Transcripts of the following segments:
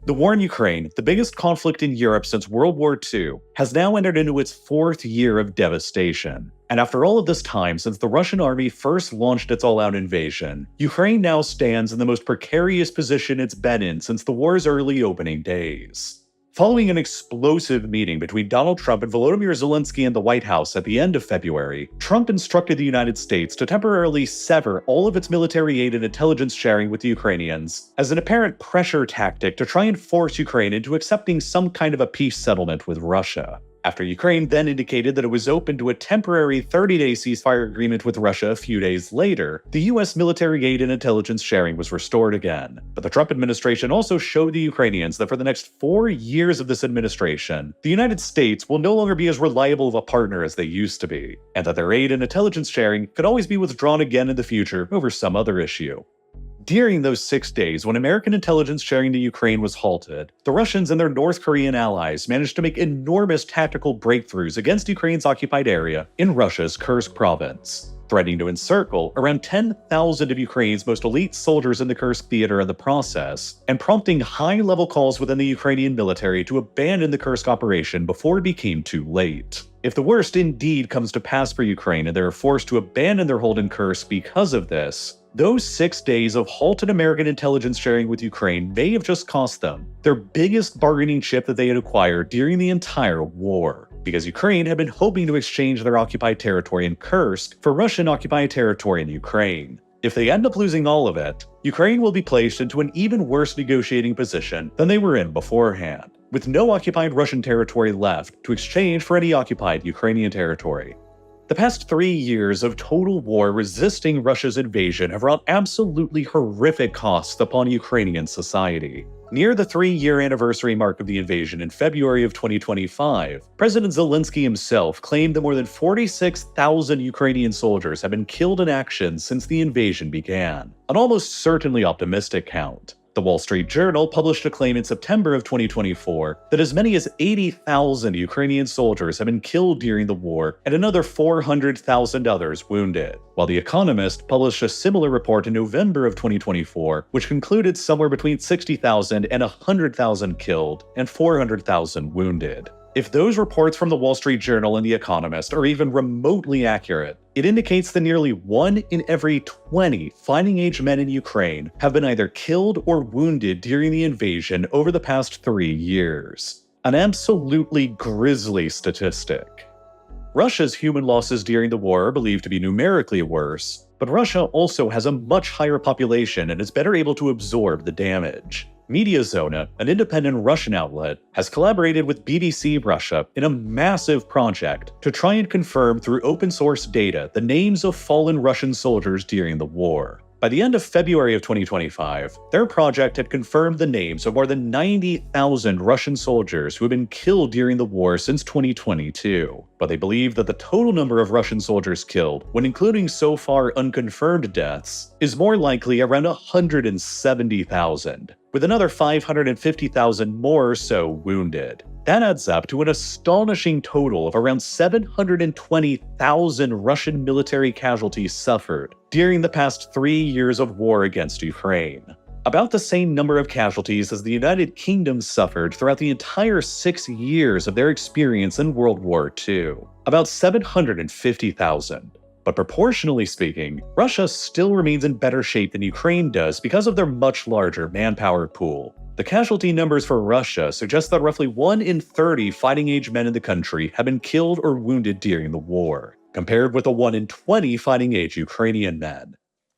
The war in Ukraine, the biggest conflict in Europe since World War II, has now entered into its fourth year of devastation. And after all of this time since the Russian army first launched its all-out invasion, Ukraine now stands in the most precarious position it's been in since the war's early opening days. Following an explosive meeting between Donald Trump and Volodymyr Zelensky in the White House at the end of February, Trump instructed the United States to temporarily sever all of its military aid and intelligence sharing with the Ukrainians as an apparent pressure tactic to try and force Ukraine into accepting some kind of a peace settlement with Russia. After Ukraine then indicated that it was open to a temporary 30-day ceasefire agreement with Russia a few days later, the US military aid and intelligence sharing was restored again. But the Trump administration also showed the Ukrainians that for the next 4 years of this administration, the United States will no longer be as reliable of a partner as they used to be, and that their aid and intelligence sharing could always be withdrawn again in the future over some other issue. During those 6 days, when American intelligence sharing to Ukraine was halted, the Russians and their North Korean allies managed to make enormous tactical breakthroughs against Ukraine's occupied area in Russia's Kursk province, threatening to encircle around 10,000 of Ukraine's most elite soldiers in the Kursk theater in the process, and prompting high-level calls within the Ukrainian military to abandon the Kursk operation before it became too late. If the worst indeed comes to pass for Ukraine and they are forced to abandon their hold in Kursk because of this, those 6 days of halted American intelligence sharing with Ukraine may have just cost them their biggest bargaining chip that they had acquired during the entire war, because Ukraine had been hoping to exchange their occupied territory in Kursk for Russian-occupied territory in Ukraine. If they end up losing all of it, Ukraine will be placed into an even worse negotiating position than they were in beforehand, with no occupied Russian territory left to exchange for any occupied Ukrainian territory. The past 3 years of total war resisting Russia's invasion have wrought absolutely horrific costs upon Ukrainian society. Near the 3-year anniversary mark of the invasion in February of 2025, President Zelensky himself claimed that more than 46,000 Ukrainian soldiers have been killed in action since the invasion began, an almost certainly optimistic count. The Wall Street Journal published a claim in September of 2024 that as many as 80,000 Ukrainian soldiers have been killed during the war and another 400,000 others wounded, while The Economist published a similar report in November of 2024, which concluded somewhere between 60,000 and 100,000 killed and 400,000 wounded. If those reports from the Wall Street Journal and The Economist are even remotely accurate, it indicates that nearly 1 in every 20 fighting-age men in Ukraine have been either killed or wounded during the invasion over the past 3 years. An absolutely grisly statistic. Russia's human losses during the war are believed to be numerically worse, but Russia also has a much higher population and is better able to absorb the damage. Mediazona, an independent Russian outlet, has collaborated with BBC Russia in a massive project to try and confirm through open-source data the names of fallen Russian soldiers during the war. By the end of February of 2025, their project had confirmed the names of more than 90,000 Russian soldiers who had been killed during the war since 2022. But they believe that the total number of Russian soldiers killed, when including so far unconfirmed deaths, is more likely around 170,000, with another 550,000 more or so wounded. That adds up to an astonishing total of around 720,000 Russian military casualties suffered during the past 3 years of war against Ukraine. About the same number of casualties as the United Kingdom suffered throughout the entire 6 years of their experience in World War II. About 750,000. But proportionally speaking, Russia still remains in better shape than Ukraine does because of their much larger manpower pool. The casualty numbers for Russia suggest that roughly 1 in 30 fighting-age men in the country have been killed or wounded during the war, compared with the 1 in 20 fighting-age Ukrainian men.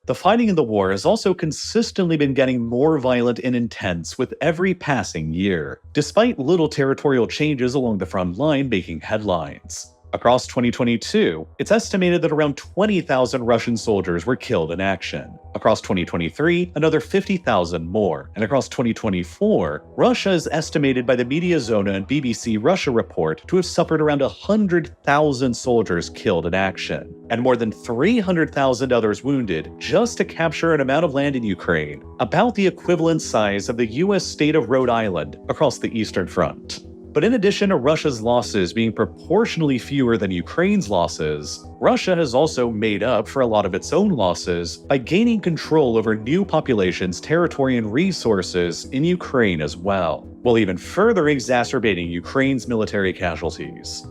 The fighting in the war has also consistently been getting more violent and intense with every passing year, despite little territorial changes along the front line making headlines. Across 2022, it's estimated that around 20,000 Russian soldiers were killed in action. Across 2023, another 50,000 more. And across 2024, Russia is estimated by the Mediazona and BBC Russia report to have suffered around 100,000 soldiers killed in action, and more than 300,000 others wounded just to capture an amount of land in Ukraine, about the equivalent size of the US state of Rhode Island across the Eastern Front. But in addition to Russia's losses being proportionally fewer than Ukraine's losses, Russia has also made up for a lot of its own losses by gaining control over new populations, territory, and resources in Ukraine as well, while even further exacerbating Ukraine's military casualties.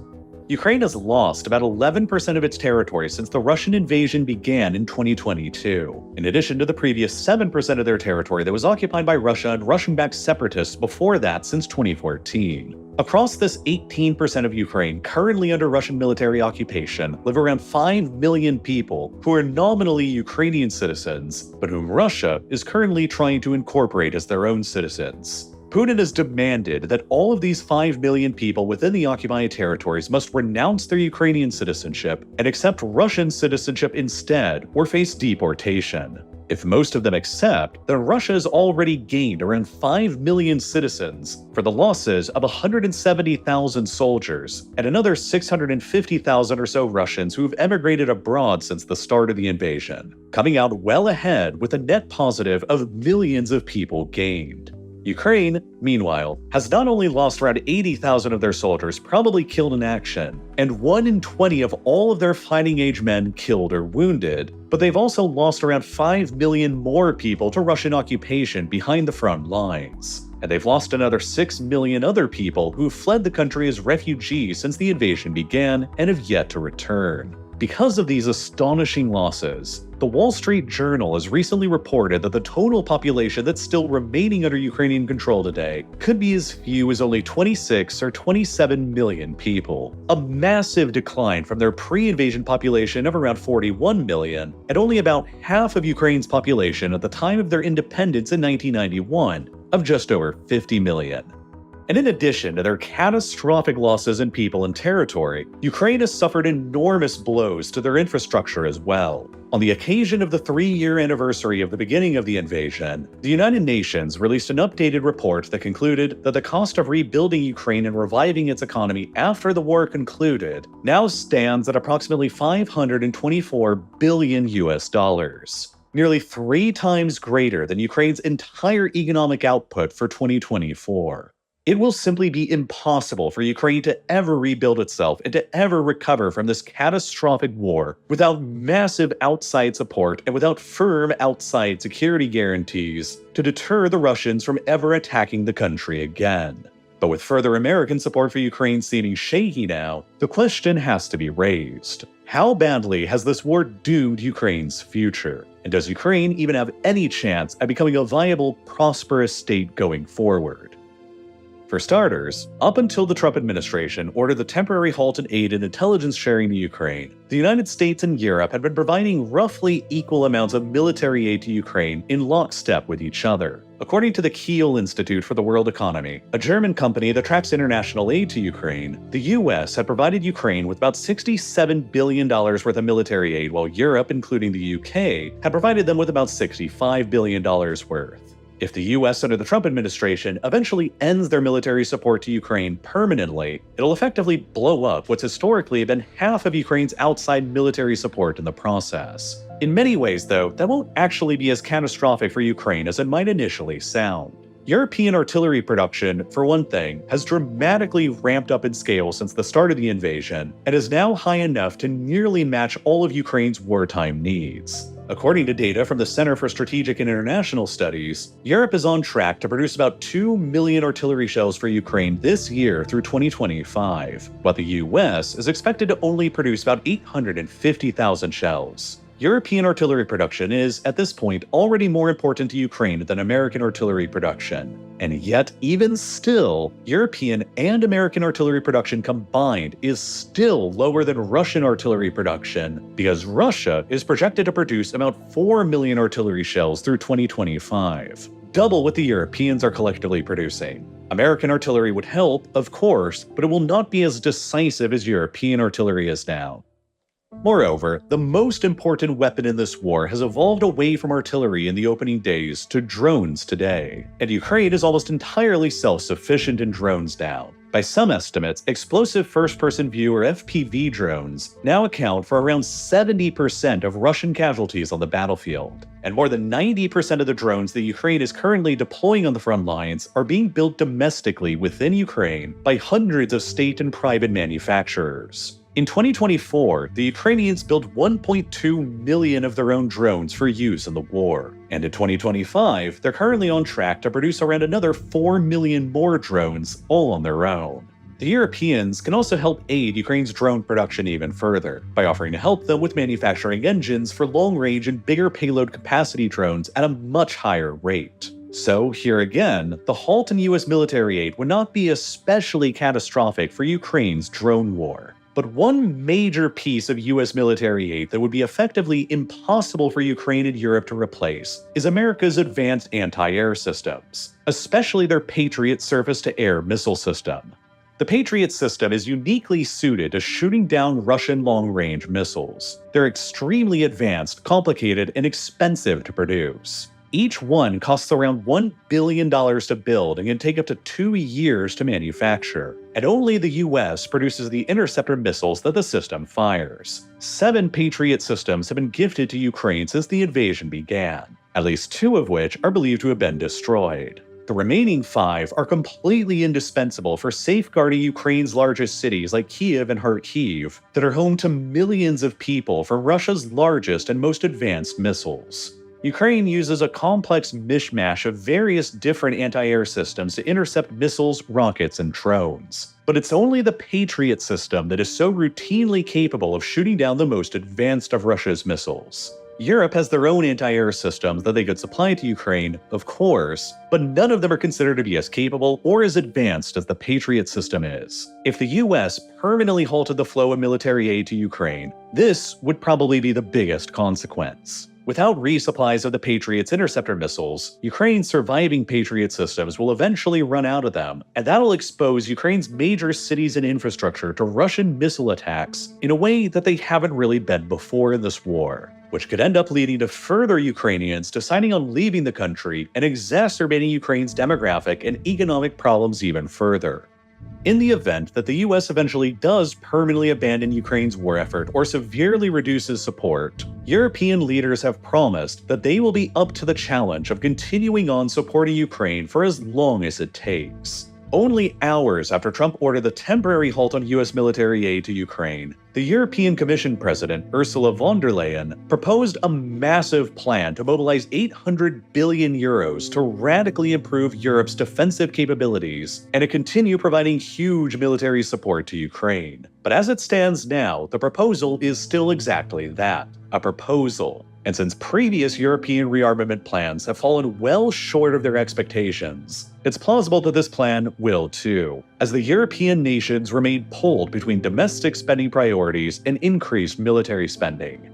Ukraine has lost about 11% of its territory since the Russian invasion began in 2022, in addition to the previous 7% of their territory that was occupied by Russia and Russian-backed separatists before that since 2014. Across this 18% of Ukraine currently under Russian military occupation live around 5 million people who are nominally Ukrainian citizens, but whom Russia is currently trying to incorporate as their own citizens. Putin has demanded that all of these 5 million people within the occupied territories must renounce their Ukrainian citizenship and accept Russian citizenship instead or face deportation. If most of them accept, then Russia has already gained around 5 million citizens for the losses of 170,000 soldiers and another 650,000 or so Russians who have emigrated abroad since the start of the invasion, coming out well ahead with a net positive of millions of people gained. Ukraine, meanwhile, has not only lost around 80,000 of their soldiers probably killed in action, and 1 in 20 of all of their fighting-age men killed or wounded, but they've also lost around 5 million more people to Russian occupation behind the front lines. And they've lost another 6 million other people who fled the country as refugees since the invasion began and have yet to return. Because of these astonishing losses, the Wall Street Journal has recently reported that the total population that's still remaining under Ukrainian control today could be as few as only 26 or 27 million people, a massive decline from their pre-invasion population of around 41 million, and only about half of Ukraine's population at the time of their independence in 1991, of just over 50 million. And in addition to their catastrophic losses in people and territory, Ukraine has suffered enormous blows to their infrastructure as well. On the occasion of the 3-year anniversary of the beginning of the invasion, the United Nations released an updated report that concluded that the cost of rebuilding Ukraine and reviving its economy after the war concluded now stands at approximately $524 billion US, nearly 3 times greater than Ukraine's entire economic output for 2024. It will simply be impossible for Ukraine to ever rebuild itself and to ever recover from this catastrophic war without massive outside support and without firm outside security guarantees to deter the Russians from ever attacking the country again. But with further American support for Ukraine seeming shaky now, the question has to be raised. How badly has this war doomed Ukraine's future? And does Ukraine even have any chance at becoming a viable, prosperous state going forward? For starters, up until the Trump administration ordered the temporary halt in aid and intelligence sharing to Ukraine, the United States and Europe had been providing roughly equal amounts of military aid to Ukraine in lockstep with each other. According to the Kiel Institute for the World Economy, a German company that tracks international aid to Ukraine, the US had provided Ukraine with about $67 billion worth of military aid, while Europe, including the UK, had provided them with about $65 billion worth. If the US under the Trump administration eventually ends their military support to Ukraine permanently, it'll effectively blow up what's historically been half of Ukraine's outside military support in the process. In many ways, though, that won't actually be as catastrophic for Ukraine as it might initially sound. European artillery production, for one thing, has dramatically ramped up in scale since the start of the invasion, and is now high enough to nearly match all of Ukraine's wartime needs. According to data from the Center for Strategic and International Studies, Europe is on track to produce about 2 million artillery shells for Ukraine this year through 2025, while the US is expected to only produce about 850,000 shells. European artillery production is, at this point, already more important to Ukraine than American artillery production. And yet, even still, European and American artillery production combined is still lower than Russian artillery production, because Russia is projected to produce about 4 million artillery shells through 2025, double what the Europeans are collectively producing. American artillery would help, of course, but it will not be as decisive as European artillery is now. Moreover, the most important weapon in this war has evolved away from artillery in the opening days to drones today, and Ukraine is almost entirely self-sufficient in drones now. By some estimates, explosive first-person view or FPV drones now account for around 70% of Russian casualties on the battlefield, and more than 90% of the drones that Ukraine is currently deploying on the front lines are being built domestically within Ukraine by hundreds of state and private manufacturers. In 2024, the Ukrainians built 1.2 million of their own drones for use in the war. And in 2025, they're currently on track to produce around another 4 million more drones, all on their own. The Europeans can also help aid Ukraine's drone production even further, by offering to help them with manufacturing engines for long-range and bigger payload capacity drones at a much higher rate. So, here again, the halt in US military aid would not be especially catastrophic for Ukraine's drone war. But one major piece of US military aid that would be effectively impossible for Ukraine and Europe to replace is America's advanced anti-air systems, especially their Patriot surface-to-air missile system. The Patriot system is uniquely suited to shooting down Russian long-range missiles. They're extremely advanced, complicated, and expensive to produce. Each one costs around $1 billion to build and can take up to 2 years to manufacture. And only the US produces the interceptor missiles that the system fires. 7 Patriot systems have been gifted to Ukraine since the invasion began, at least 2 of which are believed to have been destroyed. The remaining 5 are completely indispensable for safeguarding Ukraine's largest cities like Kyiv and Kharkiv that are home to millions of people from Russia's largest and most advanced missiles. Ukraine uses a complex mishmash of various different anti-air systems to intercept missiles, rockets, and drones. But it's only the Patriot system that is so routinely capable of shooting down the most advanced of Russia's missiles. Europe has their own anti-air systems that they could supply to Ukraine, of course, but none of them are considered to be as capable or as advanced as the Patriot system is. If the US permanently halted the flow of military aid to Ukraine, this would probably be the biggest consequence. Without resupplies of the Patriot's interceptor missiles, Ukraine's surviving Patriot systems will eventually run out of them, and that'll expose Ukraine's major cities and infrastructure to Russian missile attacks in a way that they haven't really been before in this war, which could end up leading to further Ukrainians deciding on leaving the country and exacerbating Ukraine's demographic and economic problems even further. In the event that the US eventually does permanently abandon Ukraine's war effort or severely reduces support, European leaders have promised that they will be up to the challenge of continuing on supporting Ukraine for as long as it takes. Only hours after Trump ordered the temporary halt on US military aid to Ukraine, the European Commission President Ursula von der Leyen proposed a massive plan to mobilize 800 billion euros to radically improve Europe's defensive capabilities and to continue providing huge military support to Ukraine. But as it stands now, the proposal is still exactly that, a proposal. And since previous European rearmament plans have fallen well short of their expectations, it's plausible that this plan will too, as the European nations remain pulled between domestic spending priorities and increased military spending.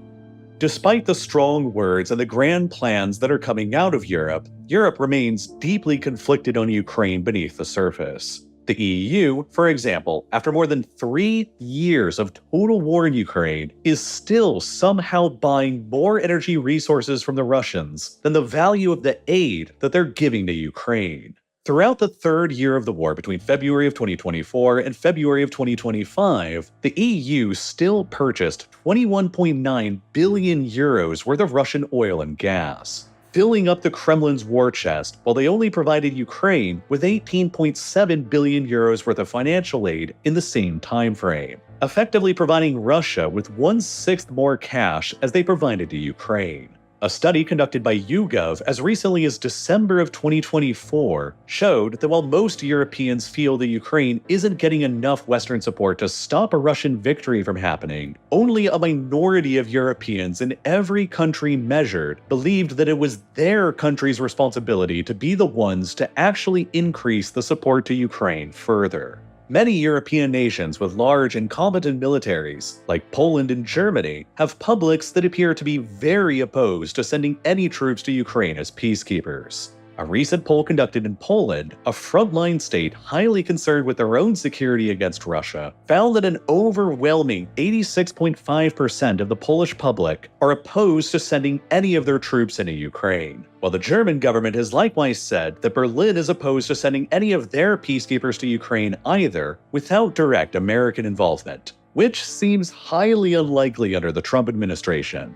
Despite the strong words and the grand plans that are coming out of Europe, Europe remains deeply conflicted on Ukraine beneath the surface. The EU, for example, after more than 3 years of total war in Ukraine, is still somehow buying more energy resources from the Russians than the value of the aid that they're giving to Ukraine. Throughout the 3rd year of the war between February of 2024 and February of 2025, the EU still purchased 21.9 billion euros worth of Russian oil and gas, filling up the Kremlin's war chest, while they only provided Ukraine with 18.7 billion euros worth of financial aid in the same time frame, effectively providing Russia with 1/6 more cash as they provided to Ukraine. A study conducted by YouGov as recently as December of 2024 showed that while most Europeans feel that Ukraine isn't getting enough Western support to stop a Russian victory from happening, only a minority of Europeans in every country measured believed that it was their country's responsibility to be the ones to actually increase the support to Ukraine further. Many European nations with large and competent militaries, like Poland and Germany, have publics that appear to be very opposed to sending any troops to Ukraine as peacekeepers. A recent poll conducted in Poland, a frontline state highly concerned with their own security against Russia, found that an overwhelming 86.5% of the Polish public are opposed to sending any of their troops into Ukraine. While the German government has likewise said that Berlin is opposed to sending any of their peacekeepers to Ukraine either, without direct American involvement, which seems highly unlikely under the Trump administration.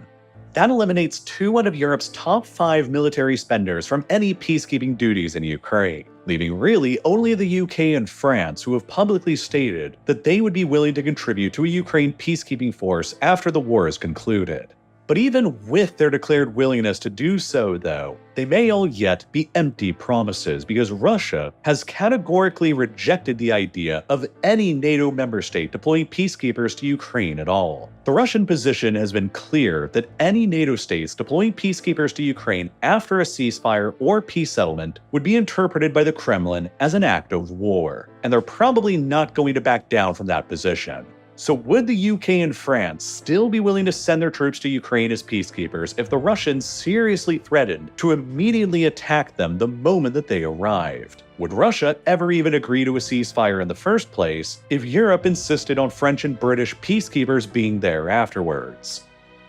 That eliminates 2 out of Europe's top 5 military spenders from any peacekeeping duties in Ukraine, leaving really only the UK and France who have publicly stated that they would be willing to contribute to a Ukraine peacekeeping force after the war is concluded. But even with their declared willingness to do so, though, they may all yet be empty promises because Russia has categorically rejected the idea of any NATO member state deploying peacekeepers to Ukraine at all. The Russian position has been clear that any NATO states deploying peacekeepers to Ukraine after a ceasefire or peace settlement would be interpreted by the Kremlin as an act of war, and they're probably not going to back down from that position. So would the UK and France still be willing to send their troops to Ukraine as peacekeepers if the Russians seriously threatened to immediately attack them the moment that they arrived? Would Russia ever even agree to a ceasefire in the first place if Europe insisted on French and British peacekeepers being there afterwards?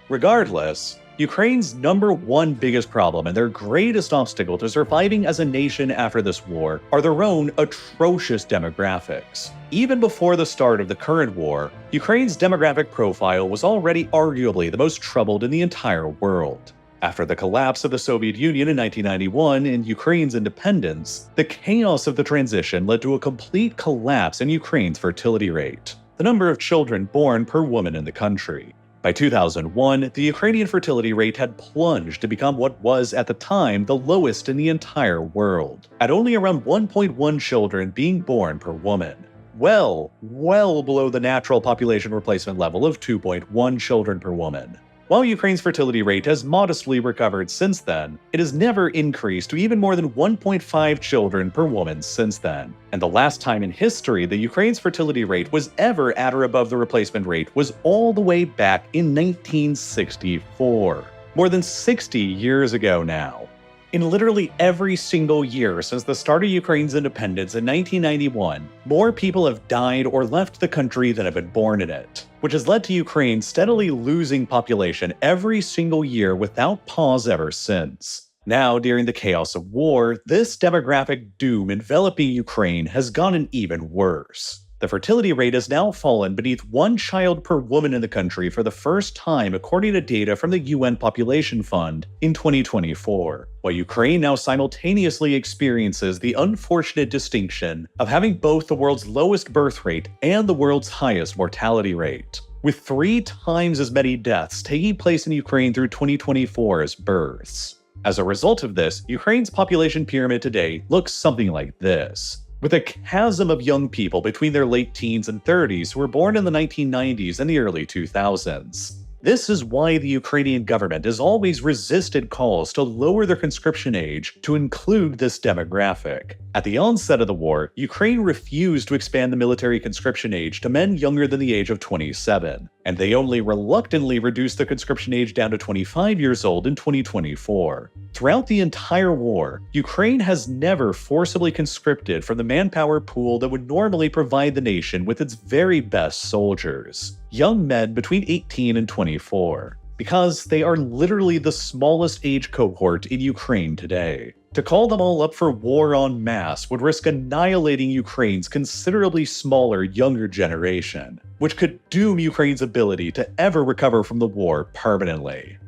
Regardless, Ukraine's #1 biggest problem and their greatest obstacle to surviving as a nation after this war are their own atrocious demographics. Even before the start of the current war, Ukraine's demographic profile was already arguably the most troubled in the entire world. After the collapse of the Soviet Union in 1991 and Ukraine's independence, the chaos of the transition led to a complete collapse in Ukraine's fertility rate, the number of children born per woman in the country. By 2001, the Ukrainian fertility rate had plunged to become what was at the time the lowest in the entire world, at only around 1.1 children being born per woman. Well below the natural population replacement level of 2.1 children per woman. While Ukraine's fertility rate has modestly recovered since then, it has never increased to even more than 1.5 children per woman since then. And the last time in history that Ukraine's fertility rate was ever at or above the replacement rate was all the way back in 1964. More than 60 years ago now. In literally every single year since the start of Ukraine's independence in 1991, more people have died or left the country than have been born in it, which has led to Ukraine steadily losing population every single year without pause ever since. Now, during the chaos of war, this demographic doom enveloping Ukraine has gotten even worse. The fertility rate has now fallen beneath 1 child per woman in the country for the first time according to data from the UN Population Fund in 2024, while Ukraine now simultaneously experiences the unfortunate distinction of having both the world's lowest birth rate and the world's highest mortality rate, with 3 times as many deaths taking place in Ukraine through 2024 as births. As a result of this, Ukraine's population pyramid today looks something like this, with a chasm of young people between their late teens and 30s who were born in the 1990s and the early 2000s. This is why the Ukrainian government has always resisted calls to lower their conscription age to include this demographic. At the onset of the war, Ukraine refused to expand the military conscription age to men younger than the age of 27, and they only reluctantly reduced the conscription age down to 25 years old in 2024. Throughout the entire war, Ukraine has never forcibly conscripted from the manpower pool that would normally provide the nation with its very best soldiers, young men between 18 and 24, because they are literally the smallest age cohort in Ukraine today. To call them all up for war en masse would risk annihilating Ukraine's considerably smaller younger generation, which could doom Ukraine's ability to ever recover from the war permanently.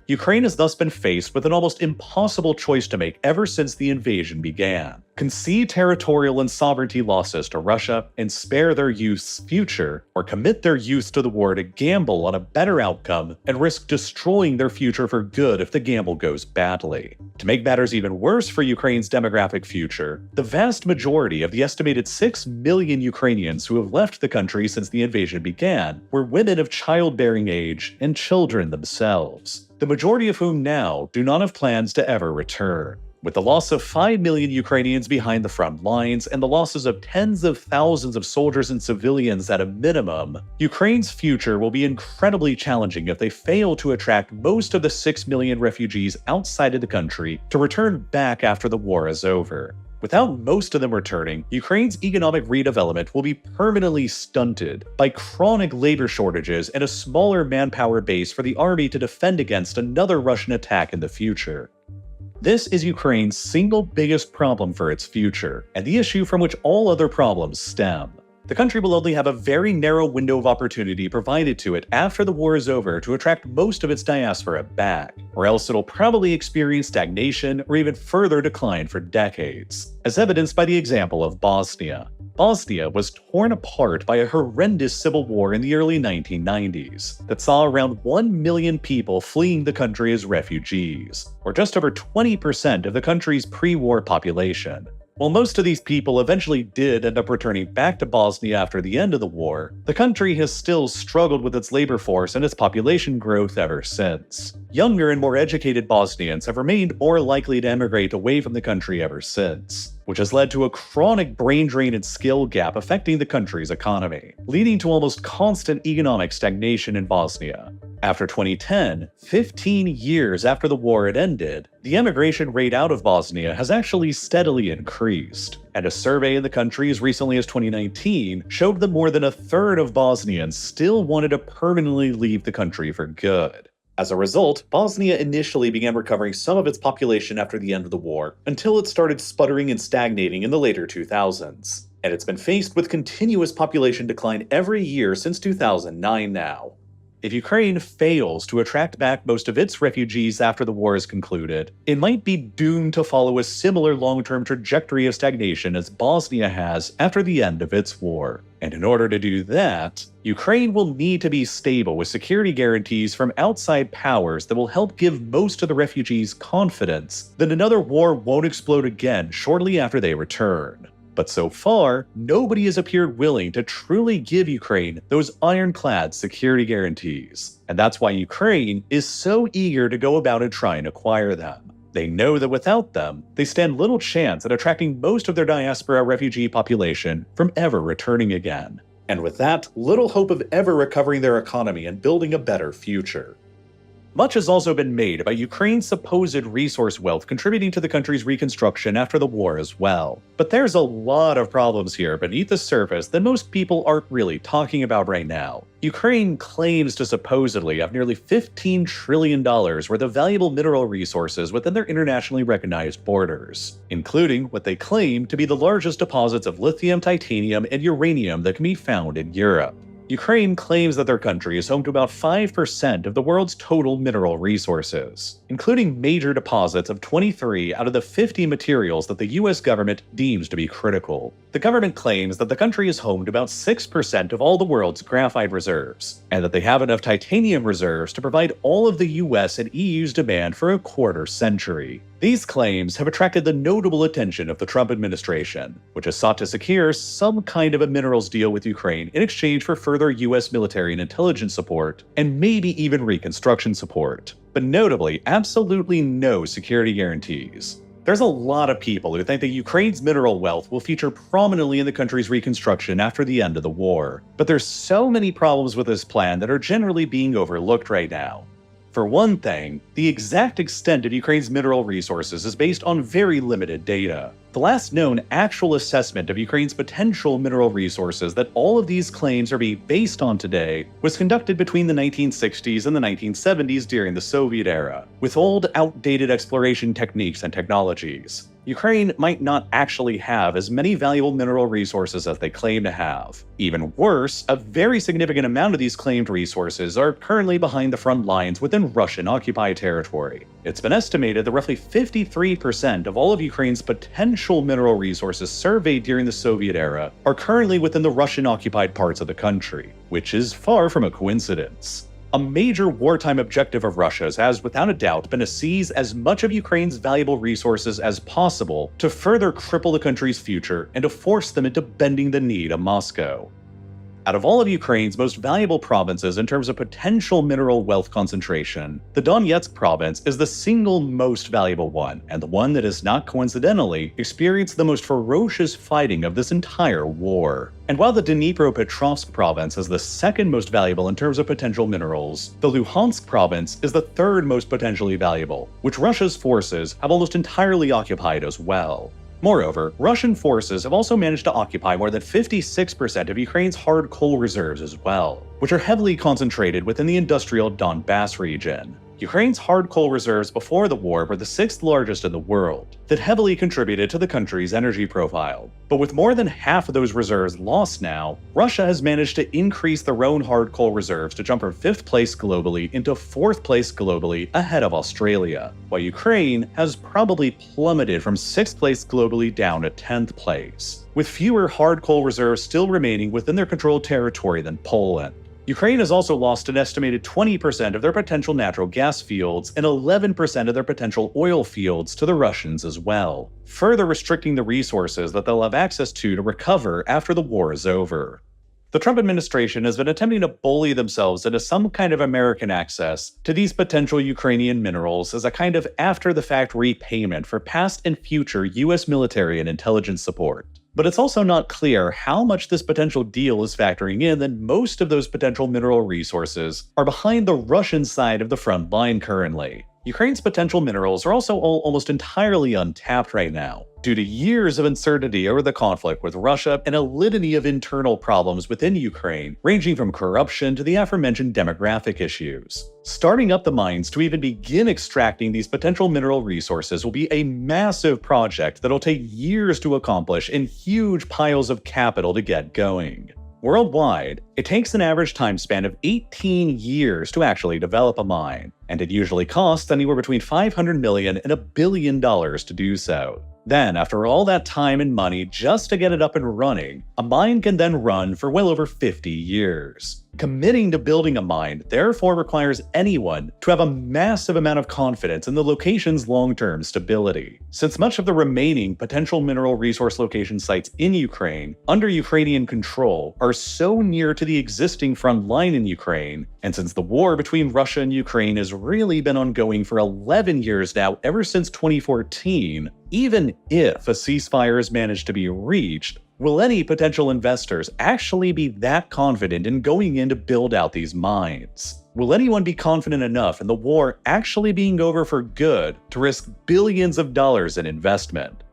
Ukraine has thus been faced with an almost impossible choice to make ever since the invasion began. Concede territorial and sovereignty losses to Russia and spare their youth's future, or commit their youth to the war to gamble on a better outcome and risk destroying their future for good if the gamble goes badly. To make matters even worse for Ukraine's demographic future, the vast majority of the estimated 6 million Ukrainians who have left the country since the invasion began were women of childbearing age and children themselves, the majority of whom now do not have plans to ever return. With the loss of 5 million Ukrainians behind the front lines and the losses of tens of thousands of soldiers and civilians at a minimum, Ukraine's future will be incredibly challenging if they fail to attract most of the 6 million refugees outside of the country to return back after the war is over. Without most of them returning, Ukraine's economic redevelopment will be permanently stunted by chronic labor shortages and a smaller manpower base for the army to defend against another Russian attack in the future. This is Ukraine's single biggest problem for its future, and the issue from which all other problems stem. The country will only have a very narrow window of opportunity provided to it after the war is over to attract most of its diaspora back, or else it'll probably experience stagnation or even further decline for decades, as evidenced by the example of Bosnia. Bosnia was torn apart by a horrendous civil war in the early 1990s that saw around 1 million people fleeing the country as refugees, or just over 20% of the country's pre-war population. While most of these people eventually did end up returning back to Bosnia after the end of the war, the country has still struggled with its labor force and its population growth ever since. Younger and more educated Bosnians have remained more likely to emigrate away from the country ever since, which has led to a chronic brain drain and skill gap affecting the country's economy, leading to almost constant economic stagnation in Bosnia. After 2010, 15 years after the war had ended, the emigration rate out of Bosnia has actually steadily increased, and a survey in the country as recently as 2019 showed that more than a third of Bosnians still wanted to permanently leave the country for good. As a result, Bosnia initially began recovering some of its population after the end of the war, until it started sputtering and stagnating in the later 2000s. And it's been faced with continuous population decline every year since 2009 now. If Ukraine fails to attract back most of its refugees after the war is concluded, it might be doomed to follow a similar long-term trajectory of stagnation as Bosnia has after the end of its war. And in order to do that, Ukraine will need to be stable with security guarantees from outside powers that will help give most of the refugees confidence that another war won't explode again shortly after they return. But so far, nobody has appeared willing to truly give Ukraine those ironclad security guarantees. And that's why Ukraine is so eager to go about and try and acquire them. They know that without them, they stand little chance at attracting most of their diaspora refugee population from ever returning again. And with that, little hope of ever recovering their economy and building a better future. Much has also been made about Ukraine's supposed resource wealth contributing to the country's reconstruction after the war as well. But there's a lot of problems here beneath the surface that most people aren't really talking about right now. Ukraine claims to supposedly have nearly $15 trillion worth of valuable mineral resources within their internationally recognized borders, including what they claim to be the largest deposits of lithium, titanium, and uranium that can be found in Europe. Ukraine claims that their country is home to about 5% of the world's total mineral resources, including major deposits of 23 out of the 50 materials that the US government deems to be critical. The government claims that the country is home to about 6% of all the world's graphite reserves, and that they have enough titanium reserves to provide all of the US and EU's demand for a quarter century. These claims have attracted the notable attention of the Trump administration, which has sought to secure some kind of a minerals deal with Ukraine in exchange for further US military and intelligence support, and maybe even reconstruction support. But notably, absolutely no security guarantees. There's a lot of people who think that Ukraine's mineral wealth will feature prominently in the country's reconstruction after the end of the war. But there's so many problems with this plan that are generally being overlooked right now. For one thing, the exact extent of Ukraine's mineral resources is based on very limited data. The last known actual assessment of Ukraine's potential mineral resources that all of these claims are being based on today was conducted between the 1960s and the 1970s during the Soviet era, with old, outdated exploration techniques and technologies. Ukraine might not actually have as many valuable mineral resources as they claim to have. Even worse, a very significant amount of these claimed resources are currently behind the front lines within Russian-occupied territory. It's been estimated that roughly 53% of all of Ukraine's potential mineral resources surveyed during the Soviet era are currently within the Russian-occupied parts of the country, which is far from a coincidence. A major wartime objective of Russia's has without a doubt been to seize as much of Ukraine's valuable resources as possible to further cripple the country's future and to force them into bending the knee to Moscow. Out of all of Ukraine's most valuable provinces in terms of potential mineral wealth concentration, the Donetsk province is the single most valuable one, and the one that has not coincidentally experienced the most ferocious fighting of this entire war. And while the Dnipropetrovsk province is the second most valuable in terms of potential minerals, the Luhansk province is the third most potentially valuable, which Russia's forces have almost entirely occupied as well. Moreover, Russian forces have also managed to occupy more than 56% of Ukraine's hard coal reserves as well, which are heavily concentrated within the industrial Donbass region. Ukraine's hard coal reserves before the war were the sixth largest in the world, that heavily contributed to the country's energy profile. But with more than half of those reserves lost now, Russia has managed to increase their own hard coal reserves to jump from 5th place globally into 4th place globally ahead of Australia, while Ukraine has probably plummeted from 6th place globally down to 10th place, with fewer hard coal reserves still remaining within their controlled territory than Poland. Ukraine has also lost an estimated 20% of their potential natural gas fields and 11% of their potential oil fields to the Russians as well, further restricting the resources that they'll have access to recover after the war is over. The Trump administration has been attempting to bully themselves into some kind of American access to these potential Ukrainian minerals as a kind of after-the-fact repayment for past and future US military and intelligence support. But it's also not clear how much this potential deal is factoring in that most of those potential mineral resources are behind the Russian side of the front line currently. Ukraine's potential minerals are also almost entirely untapped right now, due to years of uncertainty over the conflict with Russia and a litany of internal problems within Ukraine, ranging from corruption to the aforementioned demographic issues. Starting up the mines to even begin extracting these potential mineral resources will be a massive project that'll take years to accomplish and huge piles of capital to get going. Worldwide, it takes an average time span of 18 years to actually develop a mine, and it usually costs anywhere between $500 million and $1 billion to do so. Then, after all that time and money just to get it up and running, a mine can then run for well over 50 years. Committing to building a mine therefore requires anyone to have a massive amount of confidence in the location's long-term stability. Since much of the remaining potential mineral resource location sites in Ukraine, under Ukrainian control, are so near to the existing front line in Ukraine, and since the war between Russia and Ukraine has really been ongoing for 11 years now, ever since 2014, even if a ceasefire is managed to be reached, will any potential investors actually be that confident in going in to build out these mines? Will anyone be confident enough in the war actually being over for good to risk billions of dollars in investment?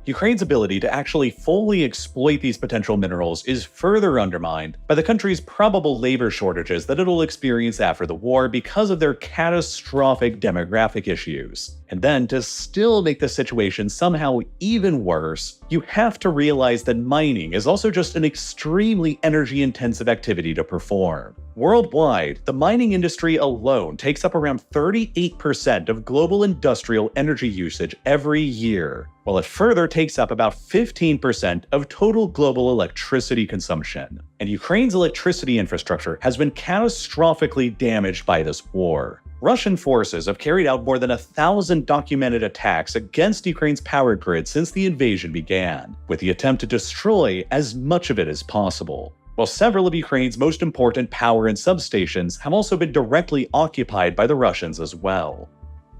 Ukraine's ability to actually fully exploit these potential minerals is further undermined by the country's probable labor shortages that it'll experience after the war because of their catastrophic demographic issues. And then, to still make the situation somehow even worse, you have to realize that mining is also just an extremely energy-intensive activity to perform. Worldwide, the mining industry alone takes up around 38% of global industrial energy usage every year, while it further takes up about 15% of total global electricity consumption. And Ukraine's electricity infrastructure has been catastrophically damaged by this war. Russian forces have carried out more than 1,000 documented attacks against Ukraine's power grid since the invasion began, with the attempt to destroy as much of it as possible. While several of Ukraine's most important power and substations have also been directly occupied by the Russians as well.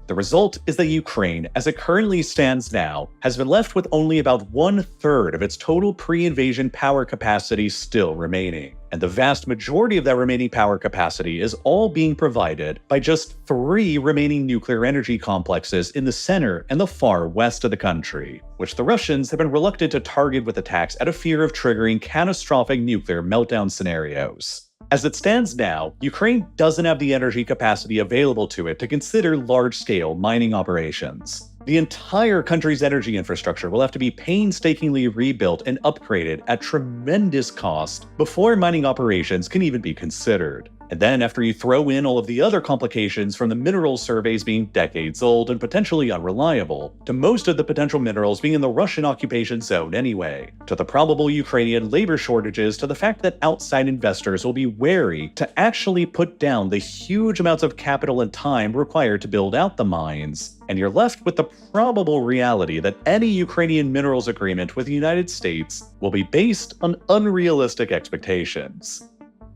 The result is that Ukraine, as it currently stands now, has been left with only about 1/3 of its total pre-invasion power capacity still remaining. And the vast majority of that remaining power capacity is all being provided by just 3 remaining nuclear energy complexes in the center and the far west of the country, which the Russians have been reluctant to target with attacks out of fear of triggering catastrophic nuclear meltdown scenarios. As it stands now, Ukraine doesn't have the energy capacity available to it to consider large-scale mining operations. The entire country's energy infrastructure will have to be painstakingly rebuilt and upgraded at tremendous cost before mining operations can even be considered. And then after you throw in all of the other complications from the mineral surveys being decades old and potentially unreliable, to most of the potential minerals being in the Russian occupation zone anyway, to the probable Ukrainian labor shortages, to the fact that outside investors will be wary to actually put down the huge amounts of capital and time required to build out the mines, and you're left with the probable reality that any Ukrainian minerals agreement with the United States will be based on unrealistic expectations.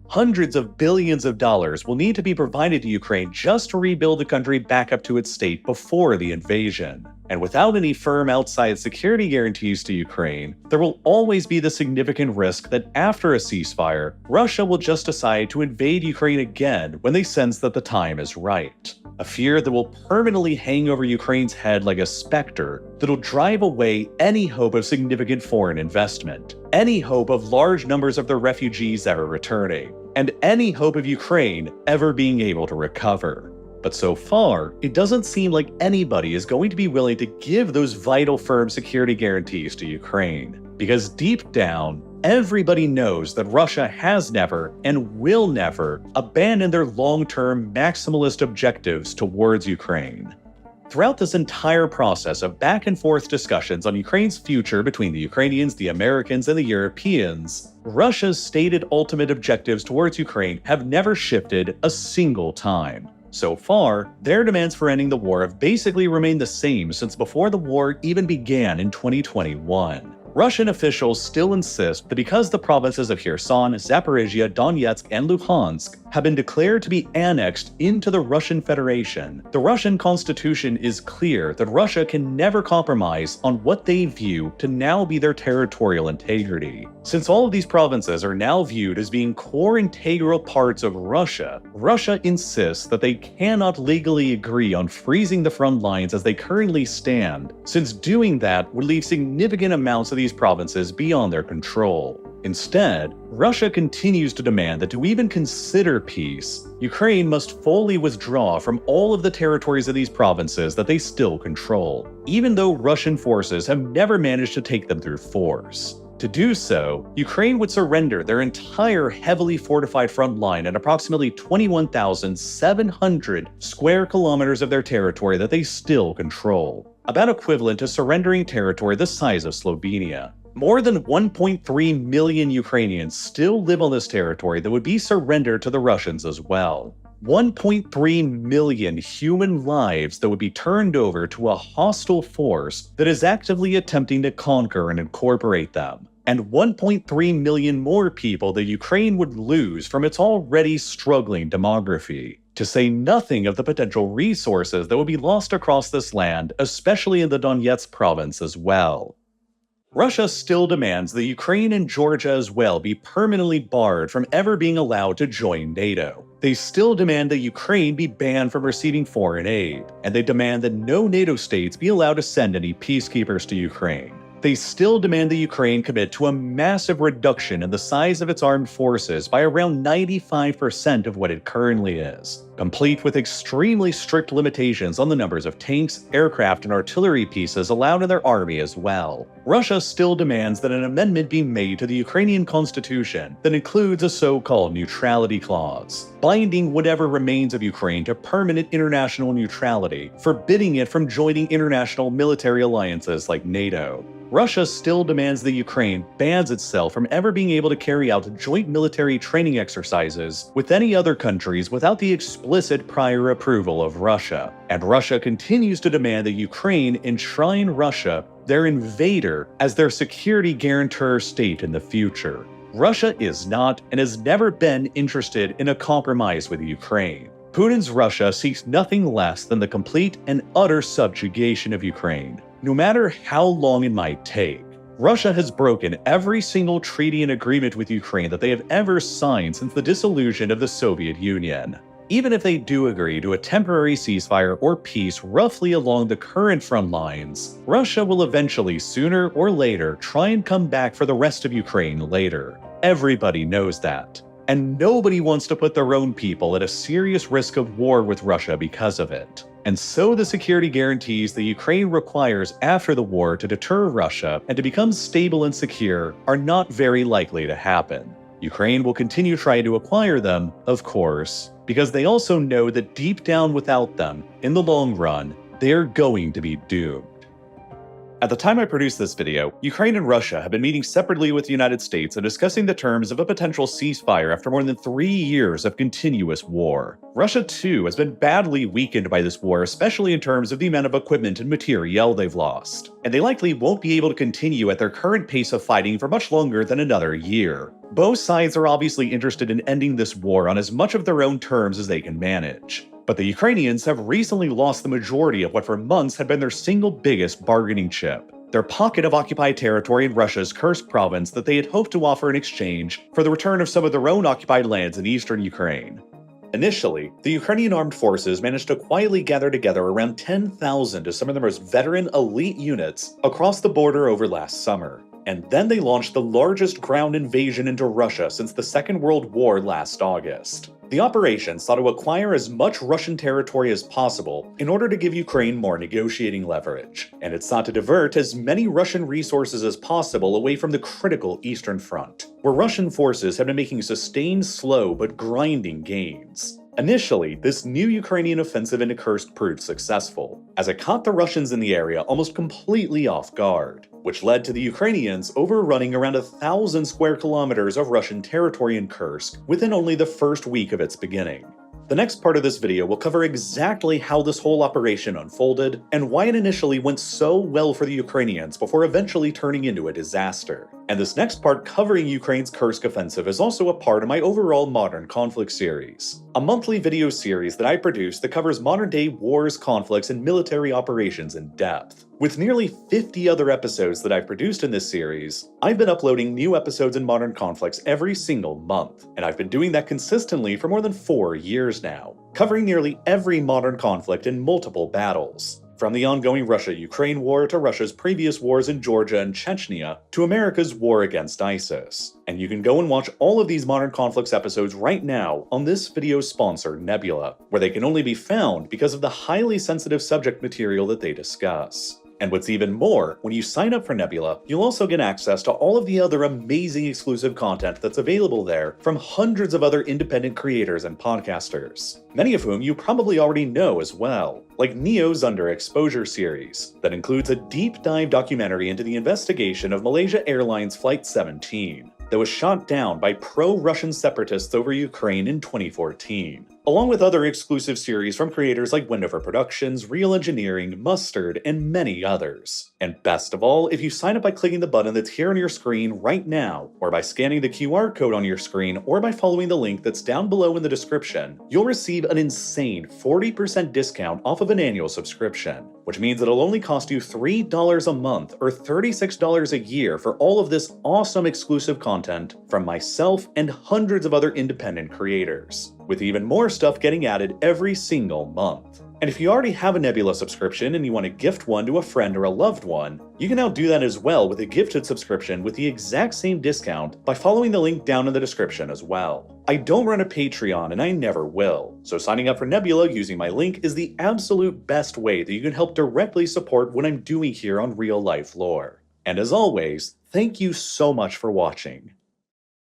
Hundreds of billions of dollars will need to be provided to Ukraine just to rebuild the country back up to its state before the invasion. And without any firm outside security guarantees to Ukraine, there will always be the significant risk that after a ceasefire, Russia will just decide to invade Ukraine again when they sense that the time is right. A fear that will permanently hang over Ukraine's head like a specter that'll drive away any hope of significant foreign investment, any hope of large numbers of their refugees ever returning, and any hope of Ukraine ever being able to recover. But so far, it doesn't seem like anybody is going to be willing to give those vital firm security guarantees to Ukraine. Because deep down, everybody knows that Russia has never and will never abandon their long-term maximalist objectives towards Ukraine. Throughout this entire process of back-and-forth discussions on Ukraine's future between the Ukrainians, the Americans, and the Europeans, Russia's stated ultimate objectives towards Ukraine have never shifted a single time. So far, their demands for ending the war have basically remained the same since before the war even began in 2021. Russian officials still insist that because the provinces of Kherson, Zaporizhia, Donetsk, and Luhansk have been declared to be annexed into the Russian Federation, the Russian constitution is clear that Russia can never compromise on what they view to now be their territorial integrity. Since all of these provinces are now viewed as being core integral parts of Russia, Russia insists that they cannot legally agree on freezing the front lines as they currently stand, since doing that would leave significant amounts of these provinces beyond their control. Instead, Russia continues to demand that to even consider peace, Ukraine must fully withdraw from all of the territories of these provinces that they still control, even though Russian forces have never managed to take them through force. To do so, Ukraine would surrender their entire heavily fortified front line and approximately 21,700 square kilometers of their territory that they still control, about equivalent to surrendering territory the size of Slovenia. More than 1.3 million Ukrainians still live on this territory that would be surrendered to the Russians as well. 1.3 million human lives that would be turned over to a hostile force that is actively attempting to conquer and incorporate them. And 1.3 million more people that Ukraine would lose from its already struggling demography. To say nothing of the potential resources that would be lost across this land, especially in the Donetsk province as well. Russia still demands that Ukraine and Georgia as well be permanently barred from ever being allowed to join NATO. They still demand that Ukraine be banned from receiving foreign aid, and they demand that no NATO states be allowed to send any peacekeepers to Ukraine. They still demand that Ukraine commit to a massive reduction in the size of its armed forces by around 95% of what it currently is, complete with extremely strict limitations on the numbers of tanks, aircraft, and artillery pieces allowed in their army as well. Russia still demands that an amendment be made to the Ukrainian constitution that includes a so-called neutrality clause, binding whatever remains of Ukraine to permanent international neutrality, forbidding it from joining international military alliances like NATO. Russia still demands that Ukraine bans itself from ever being able to carry out joint military training exercises with any other countries without the explicit prior approval of Russia. And Russia continues to demand that Ukraine enshrine Russia, their invader, as their security guarantor state in the future. Russia is not and has never been interested in a compromise with Ukraine. Putin's Russia seeks nothing less than the complete and utter subjugation of Ukraine, no matter how long it might take. Russia has broken every single treaty and agreement with Ukraine that they have ever signed since the dissolution of the Soviet Union. Even if they do agree to a temporary ceasefire or peace roughly along the current front lines, Russia will eventually, sooner or later, try and come back for the rest of Ukraine later. Everybody knows that. And nobody wants to put their own people at a serious risk of war with Russia because of it. And so the security guarantees that Ukraine requires after the war to deter Russia and to become stable and secure are not very likely to happen. Ukraine will continue trying to acquire them, of course, because they also know that deep down without them, in the long run, they're going to be doomed. At the time I produced this video, Ukraine and Russia have been meeting separately with the United States and discussing the terms of a potential ceasefire after more than 3 years of continuous war. Russia, too, has been badly weakened by this war, especially in terms of the amount of equipment and materiel they've lost. And they likely won't be able to continue at their current pace of fighting for much longer than another year. Both sides are obviously interested in ending this war on as much of their own terms as they can manage. But the Ukrainians have recently lost the majority of what for months had been their single biggest bargaining chip, their pocket of occupied territory in Russia's Kursk province that they had hoped to offer in exchange for the return of some of their own occupied lands in eastern Ukraine. Initially, the Ukrainian armed forces managed to quietly gather together around 10,000 of some of the most veteran elite units across the border over last summer. And then they launched the largest ground invasion into Russia since the Second World War last August. The operation sought to acquire as much Russian territory as possible in order to give Ukraine more negotiating leverage, and it sought to divert as many Russian resources as possible away from the critical Eastern Front, where Russian forces have been making sustained, slow, but grinding gains. Initially, this new Ukrainian offensive into Kursk proved successful, as it caught the Russians in the area almost completely off guard, which led to the Ukrainians overrunning around 1,000 square kilometers of Russian territory in Kursk within only the first week of its beginning. The next part of this video will cover exactly how this whole operation unfolded and why it initially went so well for the Ukrainians before eventually turning into a disaster. And this next part covering Ukraine's Kursk offensive is also a part of my overall Modern Conflict series, a monthly video series that I produce that covers modern-day wars, conflicts, and military operations in depth. With nearly 50 other episodes that I've produced in this series, I've been uploading new episodes in Modern Conflicts every single month, and I've been doing that consistently for more than 4 years now, covering nearly every modern conflict in multiple battles. From the ongoing Russia-Ukraine war to Russia's previous wars in Georgia and Chechnya to America's war against ISIS. And you can go and watch all of these Modern Conflicts episodes right now on this video's sponsor, Nebula, where they can only be found because of the highly sensitive subject material that they discuss. And what's even more, when you sign up for Nebula, you'll also get access to all of the other amazing exclusive content that's available there from hundreds of other independent creators and podcasters, many of whom you probably already know as well, like Neo's Underexposure series, that includes a deep dive documentary into the investigation of Malaysia Airlines Flight 17 that was shot down by pro-Russian separatists over Ukraine in 2014, along with other exclusive series from creators like Wendover Productions, Real Engineering, Mustard, and many others. And best of all, if you sign up by clicking the button that's here on your screen right now, or by scanning the QR code on your screen, or by following the link that's down below in the description, you'll receive an insane 40% discount off of an annual subscription, which means it'll only cost you $3 a month or $36 a year for all of this awesome exclusive content from myself and hundreds of other independent creators, with even more stuff getting added every single month. And if you already have a Nebula subscription and you want to gift one to a friend or a loved one, you can now do that as well with a gifted subscription with the exact same discount by following the link down in the description as well. I don't run a Patreon and I never will, so signing up for Nebula using my link is the absolute best way that you can help directly support what I'm doing here on Real Life Lore. And as always, thank you so much for watching.